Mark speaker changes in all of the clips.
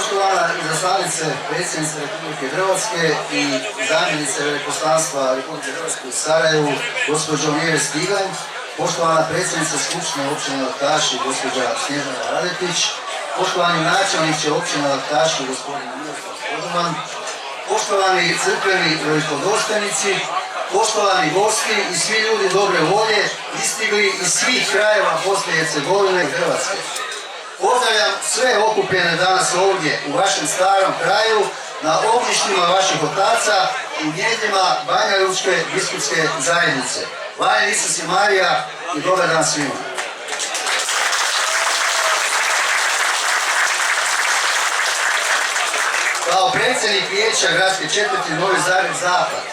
Speaker 1: Poštovana izaslanice predsjednice Republike Hrvatske i zamjenice veleposlanstva Republike Hrvatske u Sarajevu, gospođo Mire Stiganj, poštovana predsjednica Skupštine općine Laktaši, gospođa Snježana Radetić, poštovani načelniče općine Laktaši, gospodin Miroslav Koduman, poštovani crkveni velikodostojnici, poštovani gosti i svi ljudi dobre volje pristigli iz svih krajeva Bosne i Hercegovine i Hrvatske. Pozdravljam sve okupljene danas ovdje u vašem starom kraju, na ognjištima vaših otaca i njedljima Banja Lučke biskupske zajednice. Hvala Isus i Marija i dobar dan svima. Kao predsjednik vijeća gradske četvrti Novi Zagreb Zapad,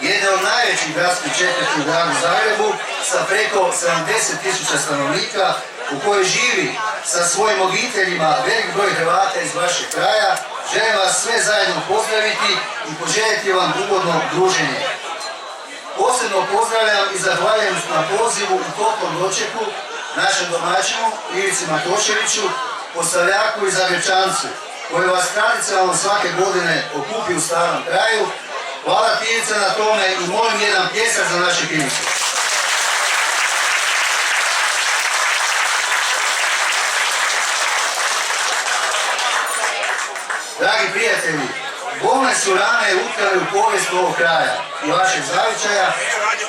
Speaker 1: jedne od najvećih gradskih četvrti u gradu Zagrebu sa preko 70.000 stanovnika, u kojoj živi sa svojim obiteljima velik broj Hrvata iz vašeg kraja, želim vas sve zajedno pozdraviti i poželjeti vam ugodno druženje. Posebno pozdravljam i zahvaljujem na pozivu u toplom dočeku našem domaćinu Ivici Matoševiću, Postavljaku i Zagrepčancu, koji vas tradicionalno svake godine okupi u starom kraju. Hvala ti Ivice na tome i molim jedan pljesak za našeg Ivicu. Dragi prijatelji, bolne su rane utkale u povijest ovog kraja i vašeg zavičaja,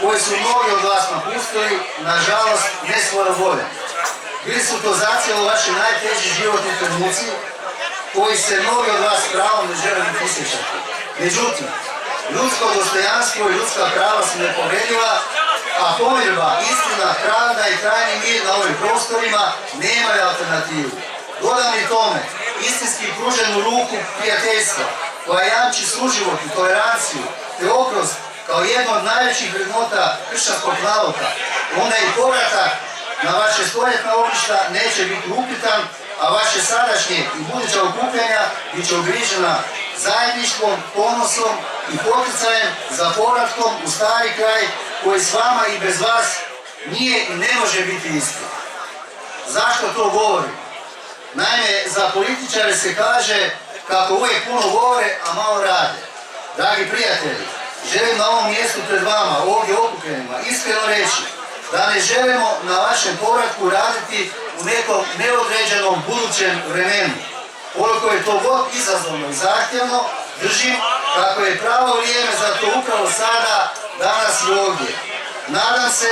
Speaker 1: koji su mnogi od vas napustili, nažalost, ne svoje volje. Bili su to zacijelo vaši najteži životni trenuci, koji se mnogi od vas pravom ne žele ni prisjećati. Međutim, ljudsko dostojanstvo i ljudska prava su nepovrediva, a pomirba, istina, pravda i trajni mir na ovim prostorima nemaju alternativu. Dodam i tome istinski pruženu ruku prijateljstva, koja jamči suživot i toleranciju, te oprost kao jedno od najvećih vrednota kršćanskog nauka, onda i povratak na vaše stoljetna ognjišta neće biti upitan, a vaše sadašnje i buduća okupljanja bit će ugrižena zajedništvom, ponosom i poticajem za povratkom u stari kraj koji s vama i bez vas nije i ne može biti isti. Zašto to govorim? Naime, za političare se kaže kako uvijek puno govore, a malo rade. Dragi prijatelji, želim na ovom mjestu pred vama, ovdje okupljenima, iskreno reći da ne želimo na vašem povratku raditi u nekom neodređenom budućem vremenu. Koliko je to god izazovno i zahtjevno, držim kako je pravo vrijeme za to upravo sada, danas i ovdje. Nadam se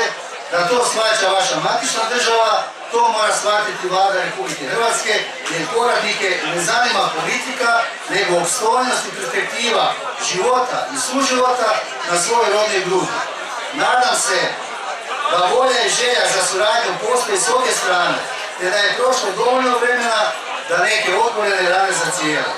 Speaker 1: da to shvaća vaša matična država, to mora shvatiti Vlada Republike Hrvatske, jer povratnike ne zanima politika, nego opstojnost i perspektiva života i suživota na svojoj rodnoj grudi. Nadam se da volja i želja za suradnju postoji s obje strane, te da je prošlo dovoljno vremena da neke otvorene rane zacijele.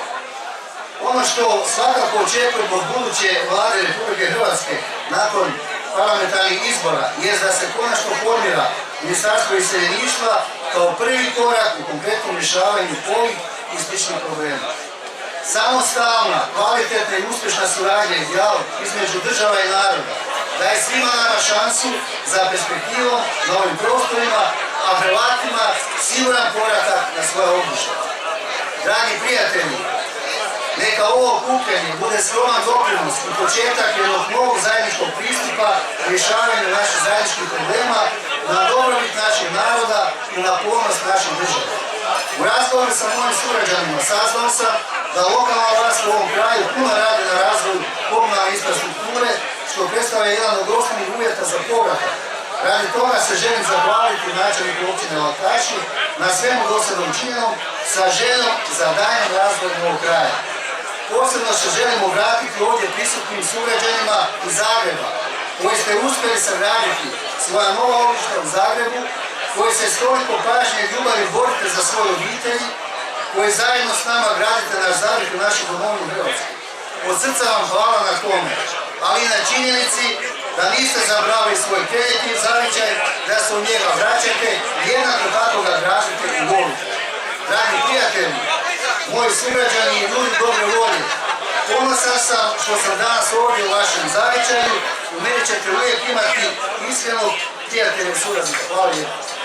Speaker 1: Ono što svakako očekujem od buduće Vlade Republike Hrvatske nakon parlamentarnih izbora je da se konačno formira Ministarstvo iseljeništva kao prvi korak u konkretnom rješavanju ovih i sličnih problema. Samostalna, kvalitetna i uspješna suradnja i dijalog između država i naroda daje svima nama šansu za perspektivom na ovim prostorima, a Hrvatima siguran povratak na svoje ognjište. Dragi prijatelji, neka ovo okupljanje bude skroman doprinos i početak jednog novog zajedničkog pristupa rješavanju naših zajedničkih problema na dobrobit našeg naroda i na ponos naše države. U razgovoru sa mojim sugrađanima saznao sam da lokalna vlast u ovom kraju puno radi na razvoju komunalne infrastrukture, što predstavlja jedan od osnovnih uvjeta za povratak. Radi toga se želim zahvaliti načelniku općine Laktaši na svemu do sada učinjenom sa željom za daljnjim razvojem ovog kraja. Posebno se želim obratiti ovdje prisutnim sugrađanima iz Zagreba, koji ste uspjeli sagraditi svoja nova ognjišta u Zagrebu, koji se s toliko pažnje i ljubavi borite za svoje obitelji, koji zajedno s nama gradite naš Zagreb i našu domovinu Hrvatsku. Od srca vam hvala na tome, ali i na činjenici da niste zaboravili svoj kreativ zavičaj, da se u njega vraćate i jednako tako ga gražite i volite. Dragi prijatelji, moji sugrađani i ljudi dobre volje, ponosan sam što sam danas ovdje u vašem zavičaju, u meni ćete uvijek imati iskrenog prijatelja i suradnika. Hvala lijepo.